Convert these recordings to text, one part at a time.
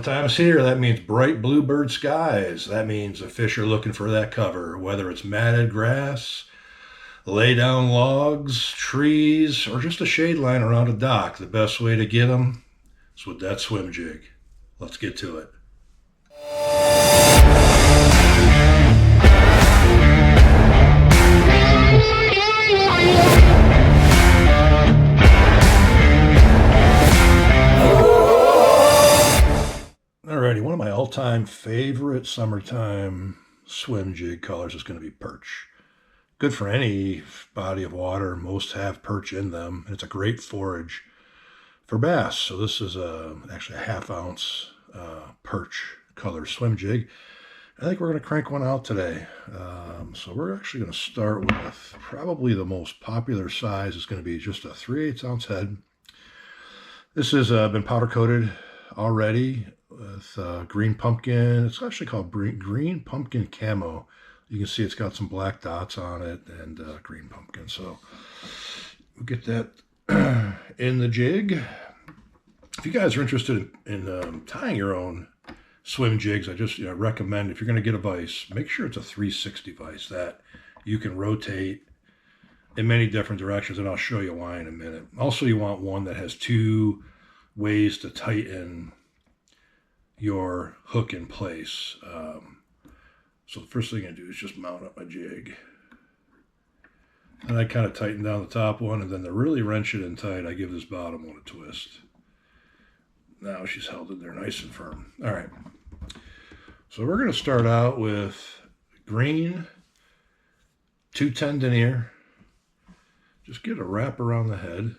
Summertime's here. That means bright bluebird skies. That means the fish are looking for that cover, whether it's matted grass, lay down logs, trees, or just a shade line around a dock. The best way to get them is with that swim jig. Let's get to it. Alrighty, one of my all-time favorite summertime swim jig colors is going to be perch. Good for any body of water. Most have perch in them, and it's a great forage for bass. So this is actually a half-ounce perch color swim jig. I think we're going to crank one out today. So we're actually going to start with probably the most popular size. Is going to be just a 3/8 ounce head. This has been powder coated already with green pumpkin. It's actually called green pumpkin camo. You can see it's got some black dots on it and green pumpkin. So we'll get that in the jig. If you guys are interested in tying your own swim jigs, I just recommend, if you're going to get a vise, make sure it's a 360 vise that you can rotate in many different directions, and I'll show you why in a minute. Also, you want one that has two ways to tighten your hook in place. So the first thing I do is just mount up my jig. And I kind of tighten down the top one, and then to really wrench it in tight, I give this bottom one a twist. Now she's held in there nice and firm. All right. So we're going to start out with green 210 denier. Just get a wrap around the head.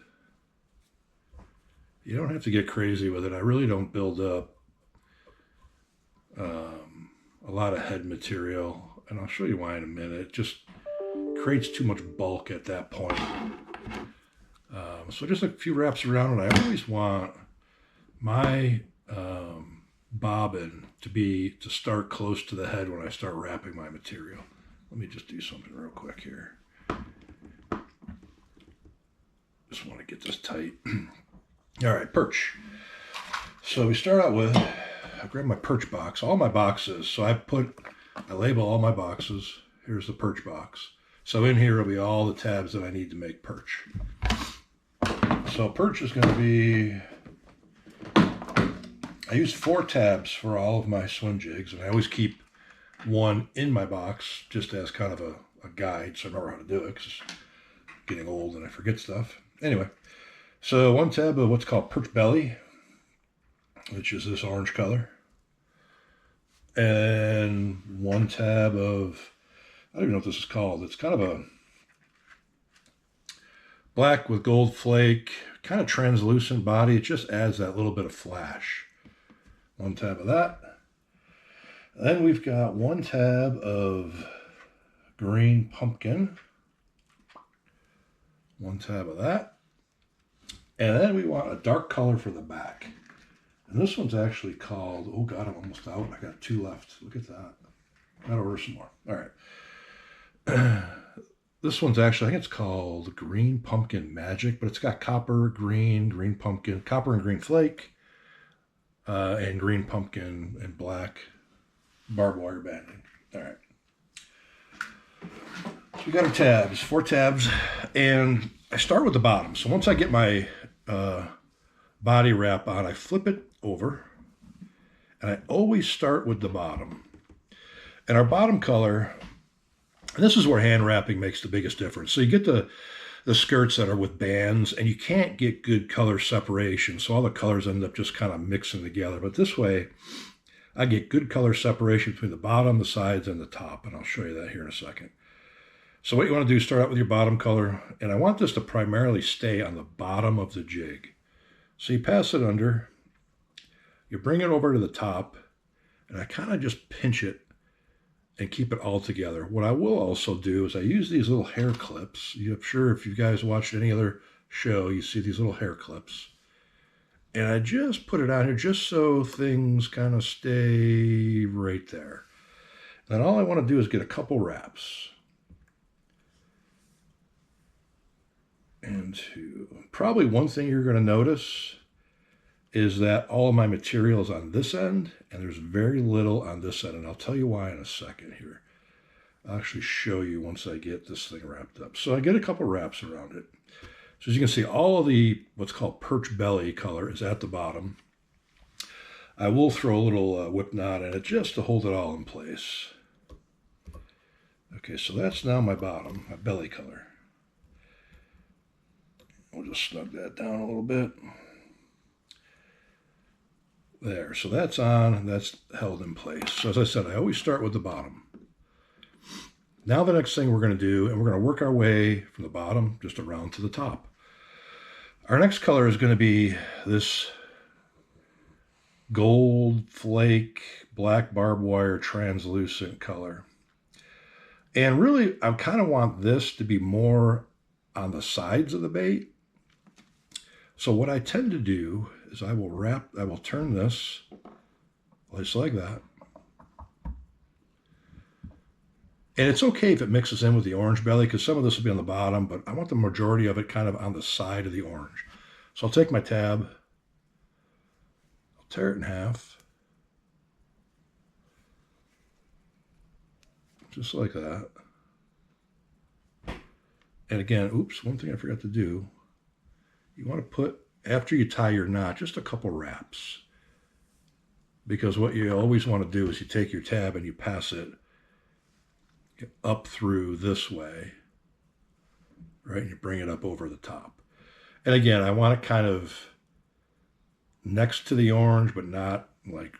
You don't have to get crazy with it. I really don't build up a lot of head material, and I'll show you why in a minute. It just creates too much bulk at that point. So just a few wraps around, and I always want my bobbin to start close to the head when I start wrapping my material. Let me just do something real quick here. Just want to get this tight. All right, perch. So we start out with, I grab my perch box, all my boxes. So I label all my boxes. Here's the perch box. So in here will be all the tabs that I need to make perch. So perch is going to be, I use 4 tabs for all of my swim jigs, and I always keep one in my box just as kind of a guide, so I remember how to do it, because I'm getting old and I forget stuff. Anyway, so 1 tab of what's called perch belly, which is this orange color. And 1 tab of, I don't even know what this is called. It's kind of a black with gold flake, kind of translucent body. It just adds that little bit of flash. 1 tab of that. Then we've got 1 tab of green pumpkin. 1 tab of that. And then we want a dark color for the back. And this one's actually called, oh God, I'm almost out. I got 2 left. Look at that. Gotta order some more. All right. This one's actually, I think it's called Green Pumpkin Magic, but it's got copper, green pumpkin, copper and green flake, and green pumpkin and black barbed wire banding. All right. So we got our tabs, 4 tabs, and I start with the bottom. So once I get my body wrap on, I flip it over, and I always start with the bottom. And our bottom color, and this is where hand wrapping makes the biggest difference. So you get the skirts that are with bands, and you can't get good color separation, so all the colors end up just kind of mixing together. But this way, I get good color separation between the bottom, the sides, and the top, and I'll show you that here in a second. So what you want to do is start out with your bottom color, and I want this to primarily stay on the bottom of the jig. So you pass it under, you bring it over to the top, and I kind of just pinch it and keep it all together. What I will also do is I use these little hair clips. I'm sure if you guys watched any other show, you see these little hair clips. And I just put it on here just so things kind of stay right there. Then all I want to do is get a couple wraps. And probably one thing you're going to notice is that all of my material is on this end, and there's very little on this end, and I'll tell you why in a second here. I'll actually show you once I get this thing wrapped up. So I get a couple wraps around it. So as you can see, all of the what's called perch belly color is at the bottom. I will throw a little whip knot in it just to hold it all in place. Okay, so that's now my bottom, my belly color. We'll just snug that down a little bit. There, so that's on, and that's held in place. So as I said, I always start with the bottom. Now the next thing we're going to do, and we're going to work our way from the bottom just around to the top. Our next color is going to be this gold flake, black barbed wire, translucent color. And really, I kind of want this to be more on the sides of the bait. So what I tend to do is I will turn this just like that. And it's okay if it mixes in with the orange belly, because some of this will be on the bottom, but I want the majority of it kind of on the side of the orange. So I'll take my tab, I'll tear it in half, just like that. And again, oops, one thing I forgot to do, you want to put, after you tie your knot, just a couple wraps. Because what you always want to do is you take your tab and you pass it up through this way, right? And you bring it up over the top. And again, I want it kind of next to the orange, but not like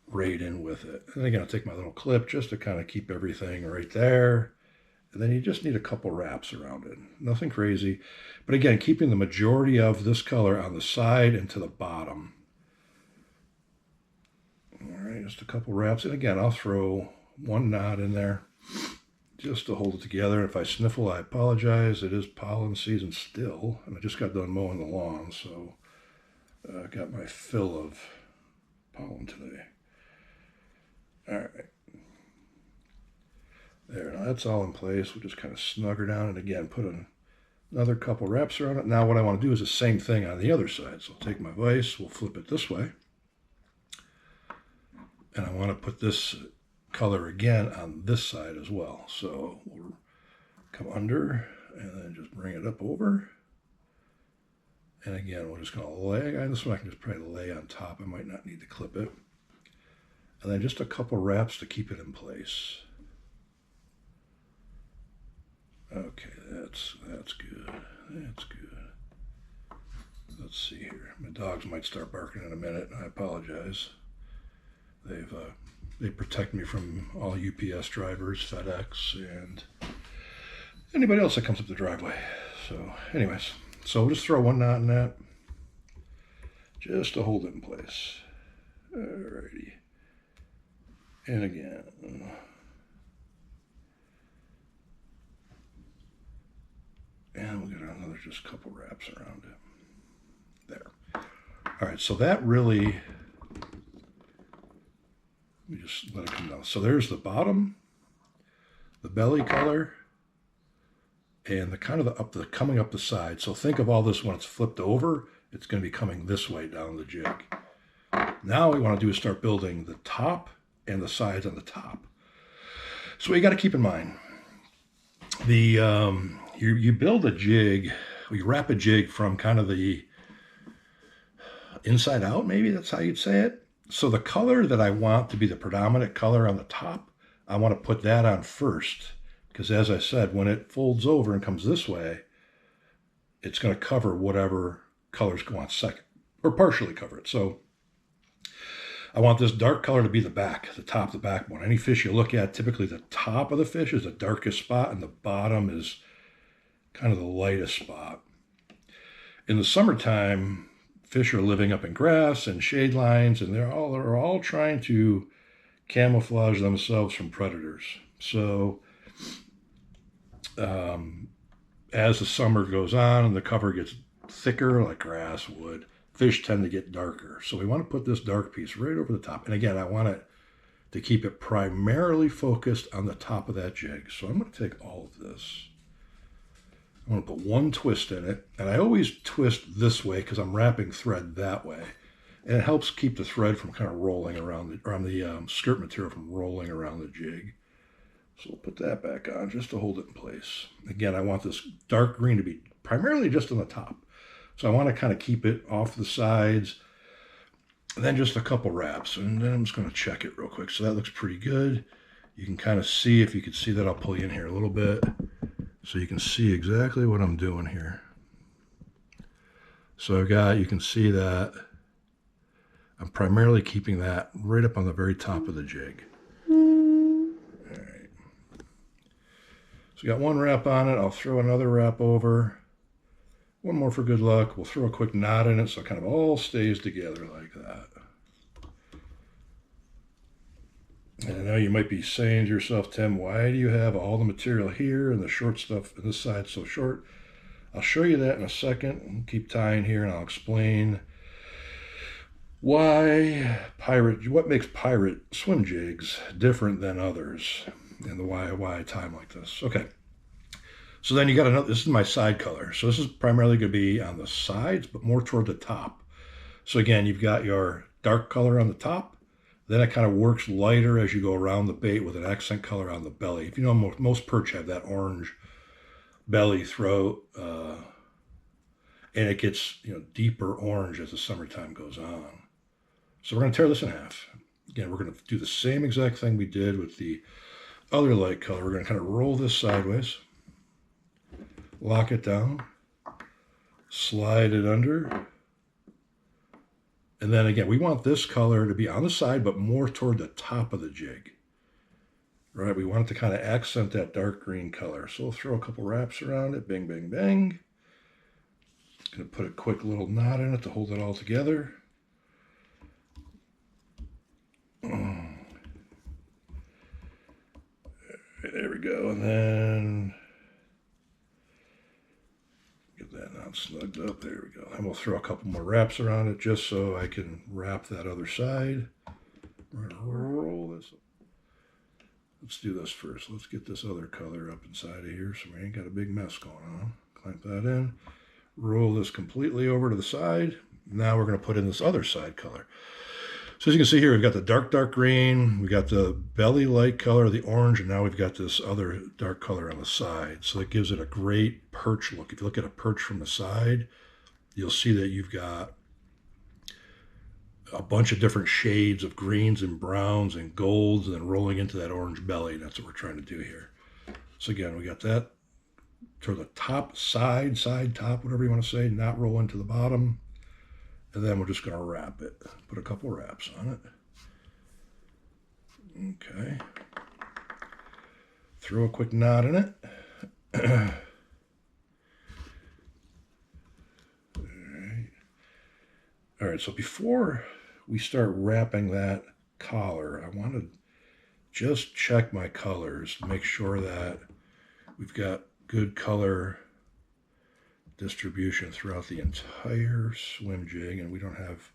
right in with it. And again, I'll take my little clip just to kind of keep everything right there. And then you just need a couple wraps around it. Nothing crazy. But again, keeping the majority of this color on the side and to the bottom. All right, just a couple wraps. And again, I'll throw one knot in there just to hold it together. If I sniffle, I apologize. It is pollen season still, and I just got done mowing the lawn, so I got my fill of pollen today. All right. There, now that's all in place. We'll just kind of snug her down, and again, put another couple wraps around it. Now what I want to do is the same thing on the other side. So I'll take my vise, we'll flip it this way, and I want to put this color again on this side as well. So we'll come under and then just bring it up over. And again, we're just going to lay, this one I can just probably lay on top. I might not need to clip it. And then just a couple wraps to keep it in place. Okay, that's good. That's good. Let's see here. My dogs might start barking in a minute. I apologize. They protect me from all UPS drivers, FedEx, and anybody else that comes up the driveway. So anyways, so we'll just throw one knot in that just to hold it in place. Alrighty. And again. And we'll get another just couple wraps around it. There. All right, so that really, let me just let it come down. So there's the bottom, the belly color, and the kind of the coming up the side. So think of all this when it's flipped over, it's going to be coming this way down the jig. Now what we want to do is start building the top and the sides on the top. So what you got to keep in mind, you build a jig, you wrap a jig from kind of the inside out, maybe that's how you'd say it. So the color that I want to be the predominant color on the top, I want to put that on first, because as I said, when it folds over and comes this way, it's going to cover whatever colors go on second, or partially cover it. So I want this dark color to be the back, the top, the backbone. Any fish you look at, typically the top of the fish is the darkest spot and the bottom is kind of the lightest spot. In the summertime, fish are living up in grass and shade lines, and they're all trying to camouflage themselves from predators. So as the summer goes on and the cover gets thicker, like grass, wood, fish tend to get darker. So we want to put this dark piece right over the top. And again, I want it to keep it primarily focused on the top of that jig. So I'm going to take all of this. I'm going to put one twist in it. And I always twist this way because I'm wrapping thread that way. And it helps keep the thread from kind of rolling around the skirt material from rolling around the jig. So we'll put that back on just to hold it in place. Again, I want this dark green to be primarily just on the top. So I want to kind of keep it off the sides. And then just a couple wraps. And then I'm just going to check it real quick. So that looks pretty good. You can kind of see, if you can see that, I'll pull you in here a little bit so you can see exactly what I'm doing here. So you can see that I'm primarily keeping that right up on the very top of the jig. All right. So we got one wrap on it. I'll throw another wrap over. One more for good luck. We'll throw a quick knot in it so it kind of all stays together like that. And I know you might be saying to yourself, Tim, why do you have all the material here and the short stuff on this side so short? I'll show you that in a second. Keep tying here and I'll explain what makes pirate swim jigs different than others and why I tie them like this. Okay. So then you got another, this is my side color. So this is primarily going to be on the sides, but more toward the top. So again, you've got your dark color on the top. Then it kind of works lighter as you go around the bait with an accent color on the belly. If you know, most perch have that orange belly throat, and it gets deeper orange as the summertime goes on. So we're going to tear this in half. Again, we're going to do the same exact thing we did with the other light color. We're going to kind of roll this sideways, lock it down, slide it under. And then again, we want this color to be on the side, but more toward the top of the jig. Right, we want it to kind of accent that dark green color. So we'll throw a couple wraps around it, bing, bing, bang. Gonna put a quick little knot in it to hold it all together. There we go, and then get that knot snugged up. There we go. And we'll throw a couple more wraps around it just so I can wrap that other side. We're gonna roll this up. Let's do this first. Let's get this other color up inside of here so we ain't got a big mess going on. Clamp that in. Roll this completely over to the side. Now we're going to put in this other side color. So as you can see here, we've got the dark green, we got the belly light color, the orange, and now we've got this other dark color on the side. So it gives it a great perch look. If you look at a perch from the side, you'll see that you've got a bunch of different shades of greens and browns and golds and then rolling into that orange belly. That's what we're trying to do here. So again, we got that to the top, side, top, whatever you want to say, not roll into the bottom. And then we're just going to wrap it. Put a couple wraps on it. Okay. Throw a quick knot in it. All right, so before we start wrapping that collar, I want to just check my colors to make sure that we've got good color distribution throughout the entire swim jig, and we don't have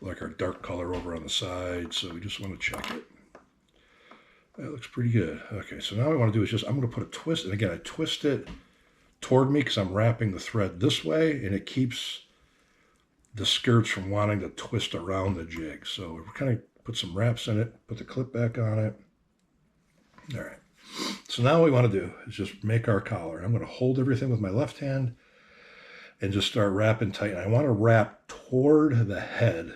like our dark color over on the side, so we just want to check it. That looks pretty good. Okay, so now what I want to do is I'm going to put a twist, and again, I twist it toward me because I'm wrapping the thread this way, and it keeps the skirts from wanting to twist around the jig. So we're kind of put some wraps in it, put the clip back on it. All right. So now what we want to do is just make our collar. I'm going to hold everything with my left hand and just start wrapping tight. And I want to wrap toward the head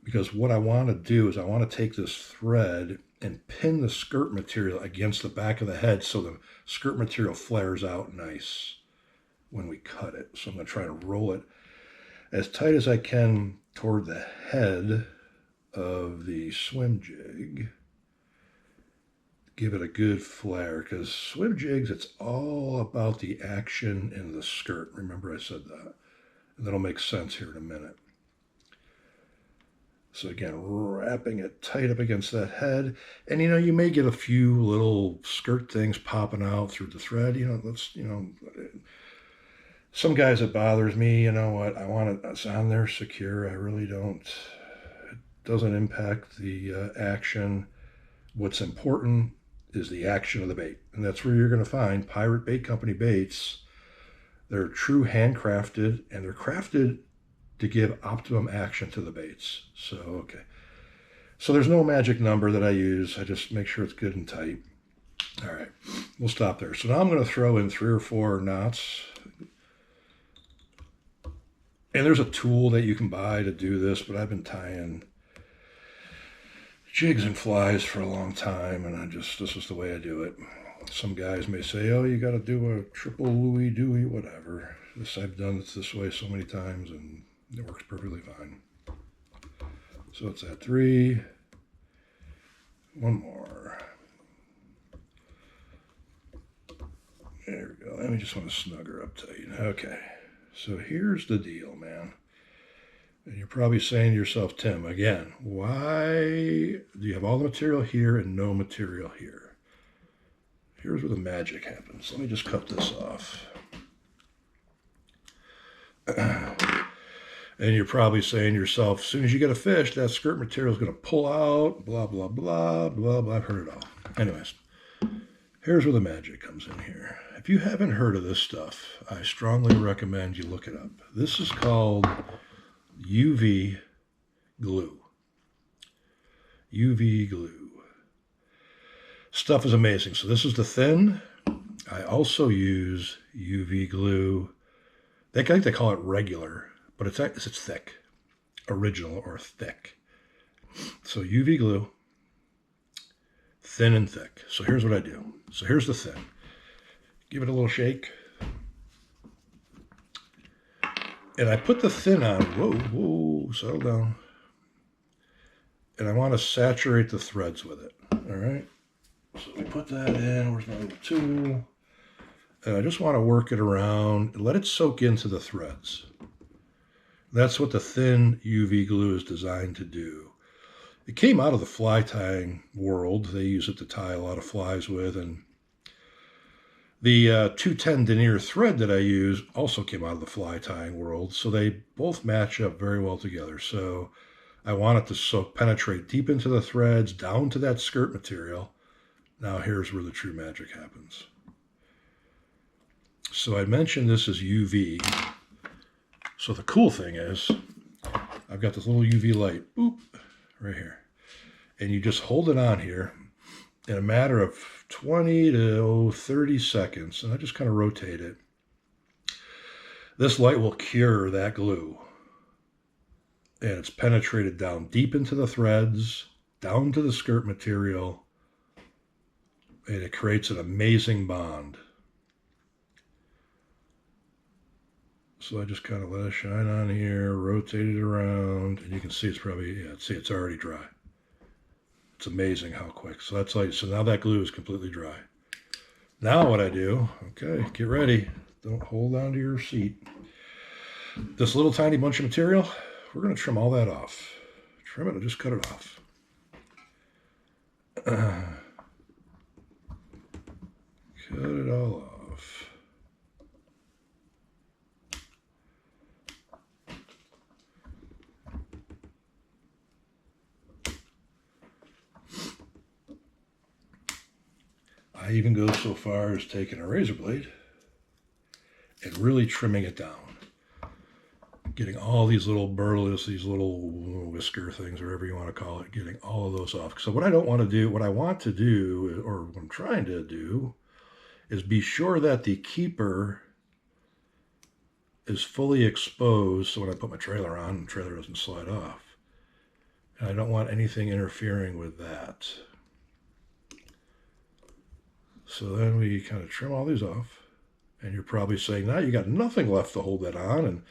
because what I want to do is I want to take this thread and pin the skirt material against the back of the head so the skirt material flares out nice when we cut it. So I'm going to try to roll it as tight as I can toward the head of the swim jig. Give it a good flare because swim jigs, it's all about the action in the skirt. Remember I said that. And that'll make sense here in a minute. So again, wrapping it tight up against that head. And you may get a few little skirt things popping out through the thread. Some guys, it bothers me. You know what? I want it on there secure. I really don't. It doesn't impact the action. What's important is the action of the bait. And that's where you're going to find Pirate Bait Company baits. They're true handcrafted, and they're crafted to give optimum action to the baits. So, okay. So there's no magic number that I use. I just make sure it's good and tight. All right, we'll stop there. So now I'm going to throw in 3 or 4 knots. And there's a tool that you can buy to do this, but I've been tying jigs and flies for a long time, and this is the way I do it. Some guys may say, oh, you got to do a triple Louis Dewey, whatever. I've done it this way so many times, and it works perfectly fine. So it's at 3. One more. There we go. Let me just want to snug her up tight. Okay. So here's the deal, man. And you're probably saying to yourself, Tim, again, why do you have all the material here and no material here? Here's where the magic happens. Let me just cut this off. And you're probably saying to yourself, as soon as you get a fish, that skirt material is going to pull out, blah, blah, blah, blah, blah. I've heard it all. Anyways, here's where the magic comes in here. If you haven't heard of this stuff, I strongly recommend you look it up. This is called UV glue. UV glue. Stuff is amazing. So this is the thin. I also use UV glue. They call it regular, but it's thick. Original or thick. So UV glue, thin and thick. So here's what I do. So here's the thin. Give it a little shake. And I put the thin on. Whoa, settle down. And I want to saturate the threads with it. All right. So we put that in. Where's my little tool? And I just want to work it around and let it soak into the threads. That's what the thin UV glue is designed to do. It came out of the fly tying world. They use it to tie a lot of flies with. And the 210 denier thread that I use also came out of the fly tying world. So they both match up very well together. So I want it to penetrate deep into the threads, down to that skirt material. Now here's where the true magic happens. So I mentioned this is UV. So the cool thing is, I've got this little UV light, boop, right here. And you just hold it on here in a matter of 20 to 30 seconds, and I just kind of rotate it. This light will cure that glue. And it's penetrated down deep into the threads, down to the skirt material, and it creates an amazing bond. So I just kind of let it shine on here, rotate it around, and you can see it's probably, it's already dry. It's amazing how quick. So that's like, so now that glue is completely dry. Now what I do, okay, get ready. Don't hold on to your seat. This little tiny bunch of material, we're going to trim all that off. Trim it or just cut it off. Cut it all off. I even go so far as taking a razor blade and really trimming it down. Getting all these little burlers, these little whisker things, or whatever you want to call it, getting all of those off. So what I don't want to do, what I want to do, or what I'm trying to do, is be sure that the keeper is fully exposed so when I put my trailer on, the trailer doesn't slide off. And I don't want anything interfering with that. So then we kind of trim all these off. And you're probably saying, now you got nothing left to hold that on, and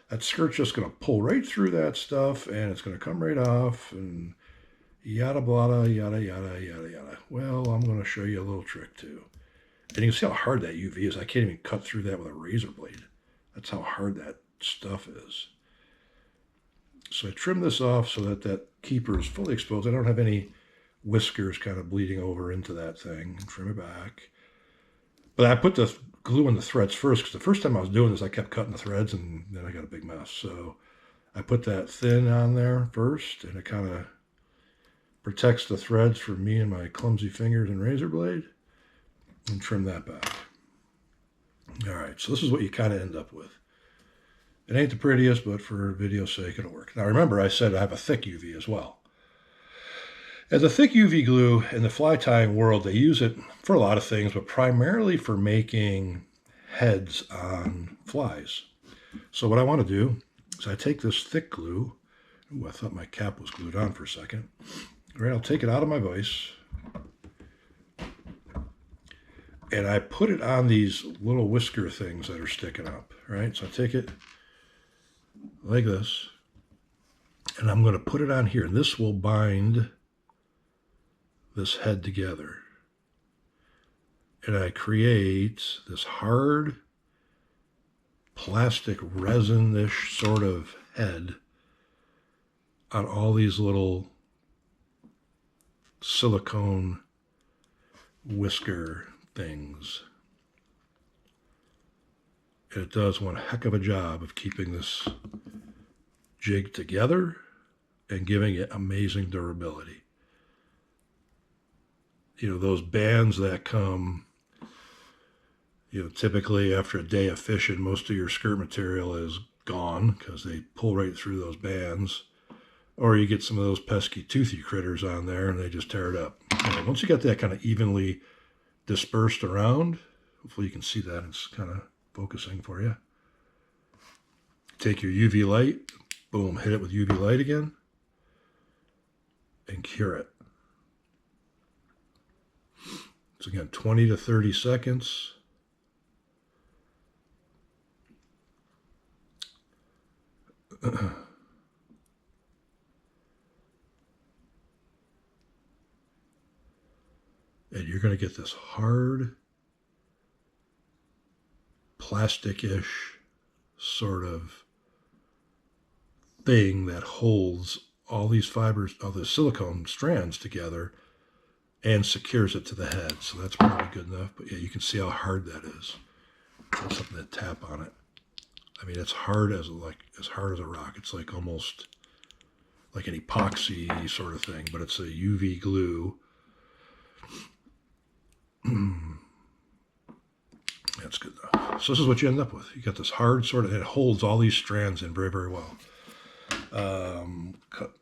that skirt's just going to pull right through that stuff, and it's going to come right off, and yada, blah, yada, yada, yada, yada. Well, I'm going to show you a little trick, too. And you can see how hard that UV is. I can't even cut through that with a razor blade. That's how hard that stuff is. So I trim this off so that that keeper is fully exposed. I don't have any whiskers kind of bleeding over into that thing. Trim it back. But I put the glue in the threads first, because the first time I was doing this, I kept cutting the threads, and then I got a big mess. So I put that thin on there first, and it kind of protects the threads from me and my clumsy fingers and razor blade, and trim that back. All right, so this is what you kind of end up with. It ain't the prettiest, but for video's sake, it'll work. Now remember, I said I have a thick UV as well. As a thick UV glue in the fly tying world, they use it for a lot of things, but primarily for making heads on flies. So what I want to do is I take this thick glue. Ooh, I thought my cap was glued on for a second. All right, I'll take it out of my vise. And I put it on these little whisker things that are sticking up, right? So I take it like this, and I'm going to put it on here. And this will bind this head together. And I create this hard plastic resin-ish sort of head on all these little silicone whisker things. And it does one heck of a job of keeping this jig together and giving it amazing durability. You know, those bands that come, you know, typically after a day of fishing, most of your skirt material is gone because they pull right through those bands. Or you get some of those pesky toothy critters on there and they just tear it up. And once you got that kind of evenly dispersed around, hopefully you can see that it's kind of focusing for you. Take your UV light, boom, hit it with UV light again, and cure it. So again, 20 to 30 seconds. And you're going to get this hard, plastic-ish sort of thing that holds all these fibers, all the silicone strands together and secures it to the head. So that's probably good enough. But yeah, you can see how hard that is. That's something to tap on it. I mean, it's hard as hard as a rock. It's like almost like an epoxy sort of thing, but it's a UV glue. That's good enough. So this is what you end up with. You got this hard sort of, it holds all these strands in very, very well. Go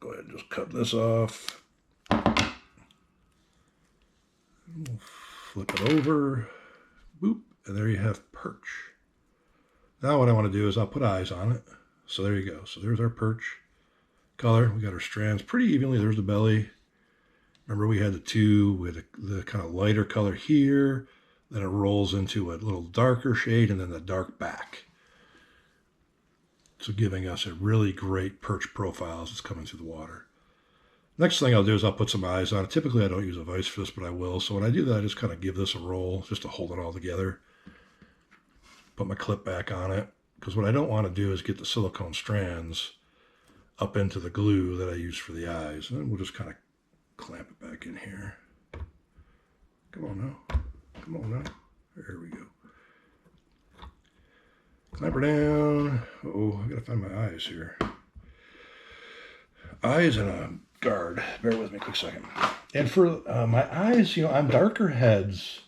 ahead and just cut this off. Flip it over. Boop. And there you have perch. Now what I want to do is I'll put eyes on it. So there you go. So there's our perch color. We got our strands pretty evenly. There's the belly. Remember we had the two with the kind of lighter color here. Then it rolls into a little darker shade and then the dark back. So giving us a really great perch profile as it's coming through the water. Next thing I'll do is I'll put some eyes on it. Typically I don't use a vise for this, but I will. So when I do that, I just kind of give this a roll just to hold it all together. Put my clip back on it. Because what I don't want to do is get the silicone strands up into the glue that I use for the eyes. And then we'll just kind of clamp it back in here. Come on now. Come on now. There we go. Clamp her down. Oh, I gotta find my eyes here. Eyes and a guard. Bear with me a quick second. And for my eyes, you know, on darker heads,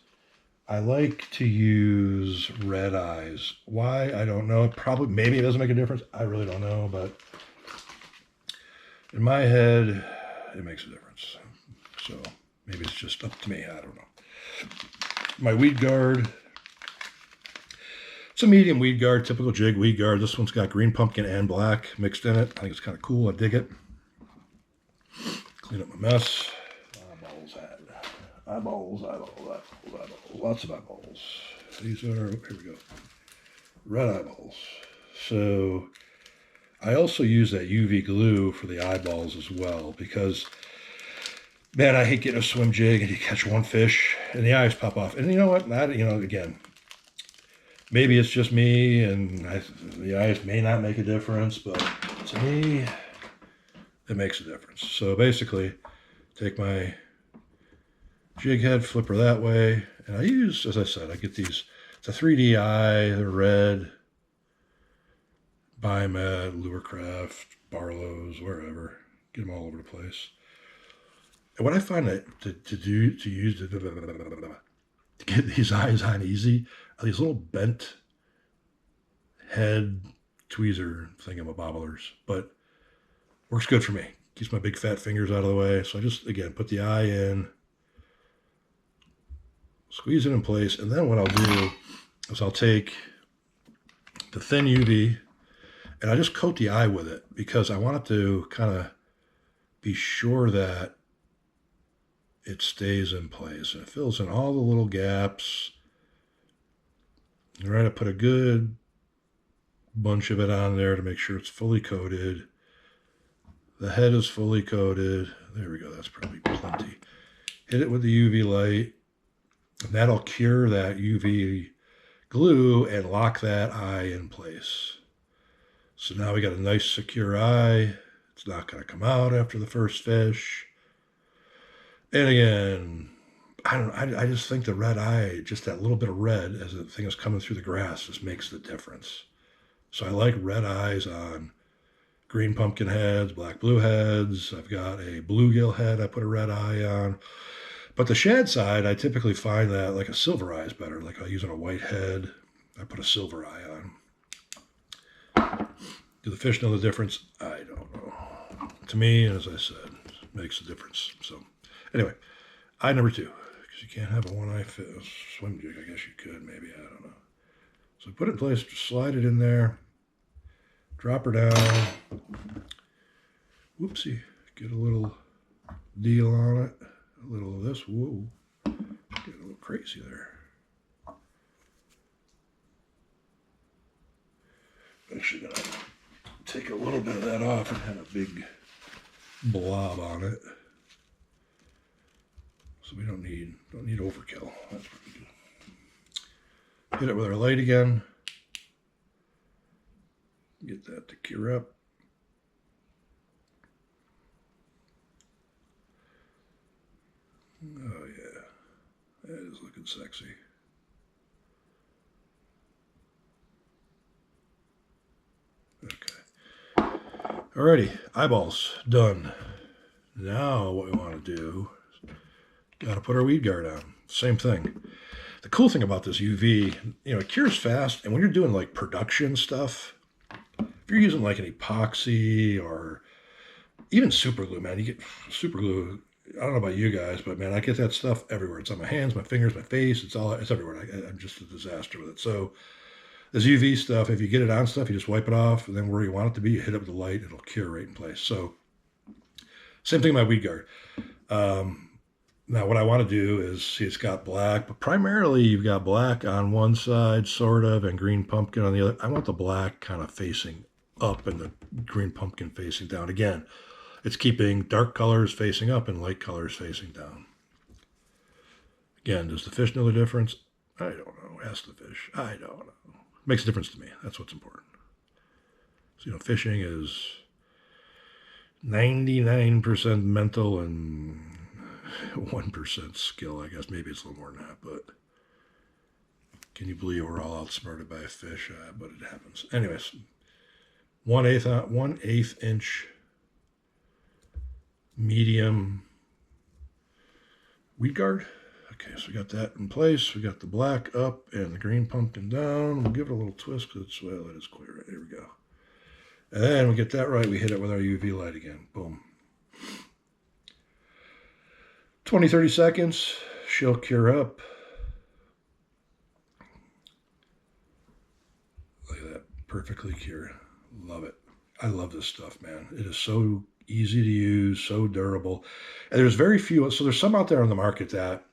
I like to use red eyes. Why? I don't know. Probably, maybe it doesn't make a difference. I really don't know, but in my head, it makes a difference. So maybe it's just up to me. I don't know. My weed guard. It's a medium weed guard, typical jig weed guard. This one's got green pumpkin and black mixed in it. I think it's kind of cool. I dig it. Clean up my mess. Eyeballs, lots of eyeballs. These are, here we go, red eyeballs. So I also use that UV glue for the eyeballs as well because, man, I hate getting a swim jig and you catch one fish and the eyes pop off. And you know what? Again, maybe it's just me and the eyes may not make a difference, but to me, it makes a difference. So basically, take my jig head, flip her that way, and I use, as I said, I get these, it's a 3D eye, they're red, Biomed, Lurecraft, Barlow's, wherever, get them all over the place. And what I find that to get these eyes on easy are these little bent head tweezer thingamabobblers, but works good for me. Keeps my big fat fingers out of the way. So I just, again, put the eye in, squeeze it in place, and then what I'll do is I'll take the thin UV and I just coat the eye with it because I want it to kind of be sure that it stays in place. And it fills in all the little gaps. All right, I put a good bunch of it on there to make sure it's fully coated. The head is fully coated. There we go, that's probably plenty. Hit it with the UV light, and that'll cure that UV glue and lock that eye in place. So now we got a nice secure eye. It's not going to come out after the first fish. And again, I just think the red eye, just that little bit of red as the thing is coming through the grass, just makes the difference. So I like red eyes on green pumpkin heads, black blue heads. I've got a bluegill head I put a red eye on. But the shad side, I typically find that like a silver eye is better. Like I'll use on a white head, I put a silver eye on. Do the fish know the difference? I don't know. To me, as I said, it makes a difference. So anyway, eye number 2, because you can't have a one-eye swim jig. I guess you could, maybe, I don't know. So put it in place, just slide it in there, drop her down. Whoopsie, get a little deal on it. A little of this, whoa, get a little crazy there. Actually gonna take a little bit of that off and had a big blob on it. So we don't need overkill. That's what we do. Hit it with our light again. Get that to cure up. Oh yeah, that is looking sexy. Okay. Alrighty, eyeballs done. Now what we want to do, got to put our weed guard on. Same thing. The cool thing about this UV, it cures fast, and when you're doing like production stuff, if you're using like an epoxy or even super glue, man, you get super glue. I don't know about you guys, but man, I get that stuff everywhere. It's on my hands, my fingers, my face. It's everywhere. I'm just a disaster with it. So this UV stuff, if you get it on stuff, you just wipe it off, and then where you want it to be, you hit it with the light, it'll cure right in place. So same thing with my weed guard. Now what I want to do is, see, it's got black, but primarily you've got black on one side, sort of, and green pumpkin on the other. I want the black kind of facing up and the green pumpkin facing down. Again, it's keeping dark colors facing up and light colors facing down. Again, does the fish know the difference? I don't know. Ask the fish. I don't know. It makes a difference to me. That's what's important. So, fishing is 99% mental and 1% skill, I guess. Maybe it's a little more than that, but can you believe we're all outsmarted by a fish? But it happens. Anyways, 1/8 inch medium weed guard. Okay, so we got that in place. We got the black up and the green pumpkin down. We'll give it a little twist because it's, well, it is clear. Right, here we go. And then we get that right. We hit it with our UV light again. Boom. 20, 30 seconds. She'll cure up. Look at that. Perfectly cured. Love it. I love this stuff, man. It is so easy to use, so durable. And there's very few. So there's some out there on the market that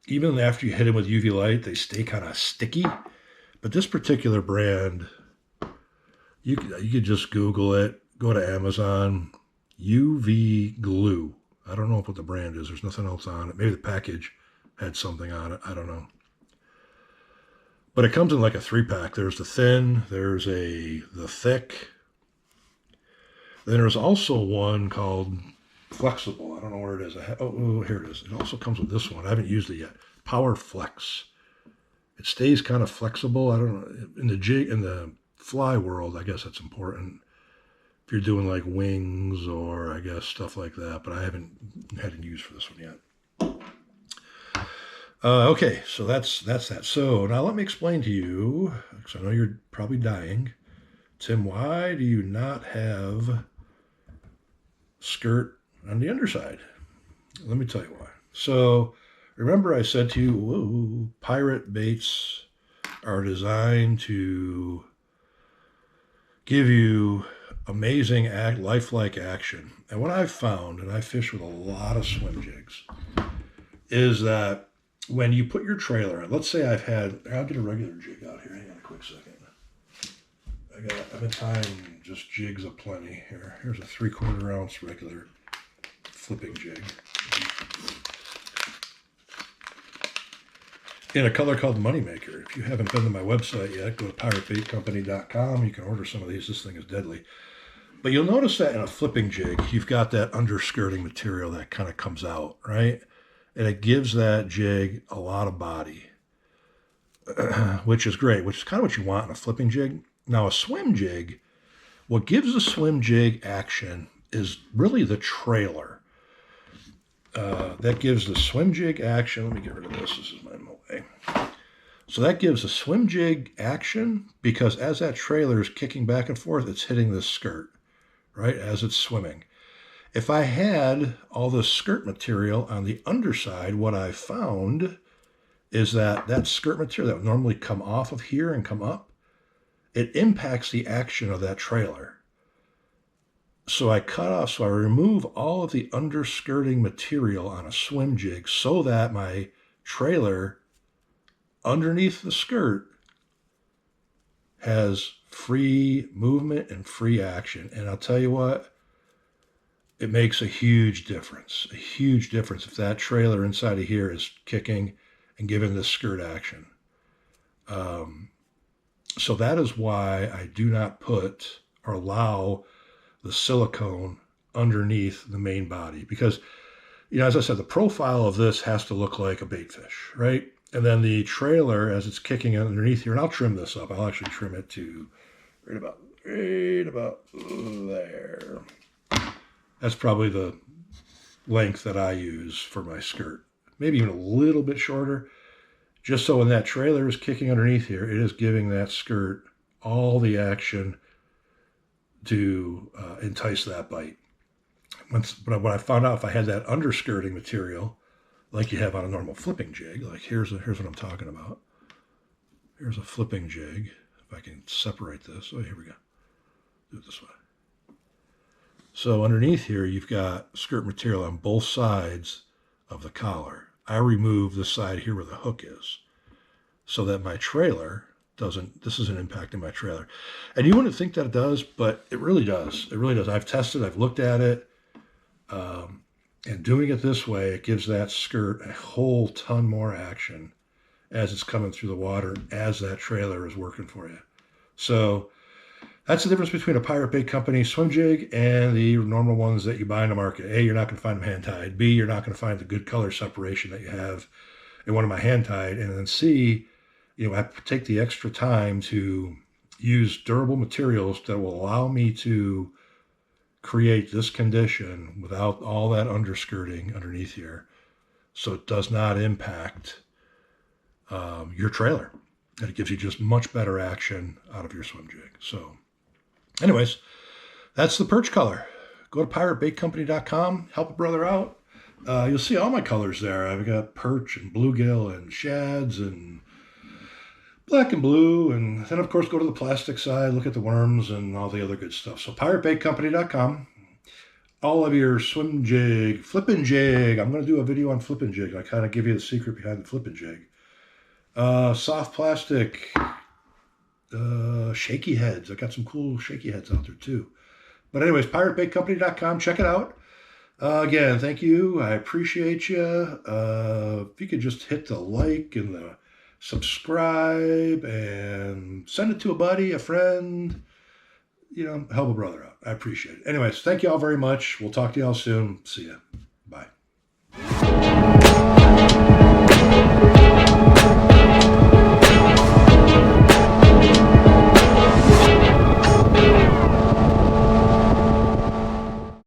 even after you hit them with UV light, they stay kind of sticky. But this particular brand, you could just Google it, go to Amazon, UV glue. I don't know what the brand is. There's nothing else on it. Maybe the package had something on it. I don't know. But it comes in like a 3-pack. There's the thin, there's the thick. Then there's also one called flexible. I don't know where it is. Oh, here it is. It also comes with this one. I haven't used it yet. Power Flex. It stays kind of flexible. I don't know. In the fly world, I guess that's important. If you're doing like wings or I guess stuff like that, but I haven't had any use for this one yet. Okay, so that's that. So now let me explain to you, because I know you're probably dying Tim, why do you not have skirt on the underside? Let me tell you why. So remember I said to you, whoa, pirate baits are designed to give you amazing lifelike action. And what I've found, and I fish with a lot of swim jigs, is that when you put your trailer on, let's say I'll get a regular jig out here. Hang on a quick second. I've been tying just jigs aplenty here. Here's a 3/4 ounce regular flipping jig in a color called Moneymaker. If you haven't been to my website yet, go to piratebaitcompany.com. You can order some of these. This thing is deadly. But you'll notice that in a flipping jig, you've got that underskirting material that kind of comes out, right? And it gives that jig a lot of body, which is great, which is kind of what you want in a flipping jig. Now, a swim jig, what gives a swim jig action is really the trailer. That gives the swim jig action. Let me get rid of this. This is my way. So that gives a swim jig action because as that trailer is kicking back and forth, it's hitting this skirt, right, as it's swimming. If I had all this skirt material on the underside, what I found is that skirt material that would normally come off of here and come up, it impacts the action of that trailer. So I remove all of the underskirting material on a swim jig so that my trailer underneath the skirt has free movement and free action. And I'll tell you what, it makes a huge difference if that trailer inside of here is kicking and giving this skirt action. So that is why I do not put or allow the silicone underneath the main body. Because, as I said, the profile of this has to look like a bait fish, right? And then the trailer, as it's kicking underneath here, and I'll trim this up. I'll actually trim it to right about there. That's probably the length that I use for my skirt. Maybe even a little bit shorter. Just so when that trailer is kicking underneath here, it is giving that skirt all the action to entice that bite. But when I found out if I had that underskirting material, like you have on a normal flipping jig, like here's what I'm talking about. Here's a flipping jig. If I can separate this. Oh, here we go. Do it this way. So underneath here, you've got skirt material on both sides of the collar. I remove the side here where the hook is so that my trailer this isn't impacting my trailer. And you wouldn't think that it does, but it really does. It really does. I've tested, I've looked at it. And doing it this way, it gives that skirt a whole ton more action as it's coming through the water, as that trailer is working for you. So that's the difference between a Pirate Bait Company swim jig and the normal ones that you buy in the market. A, you're not going to find them hand-tied. B, you're not going to find the good color separation that you have in one of my hand-tied. And then C, I take the extra time to use durable materials that will allow me to create this condition without all that underskirting underneath here, so it does not impact your trailer. And it gives you just much better action out of your swim jig. So anyways, that's the perch color. Go to piratebaitcompany.com, help a brother out. You'll see all my colors there. I've got perch and bluegill and shads and black and blue, and then of course go to the plastic side, look at the worms and all the other good stuff. So piratebaitcompany.com. All of your swim jig, flipping jig. I'm going to do a video on flipping jig. I kind of give you the secret behind the flipping jig. Soft plastic, shaky heads. I got some cool shaky heads out there too. But anyways, piratebaitcompany.com. Check it out. Again, thank you. I appreciate you. If you could just hit the like and the subscribe and send it to a buddy, a friend, help a brother out. I appreciate it. Anyways, thank you all very much. We'll talk to you all soon. See ya. Bye.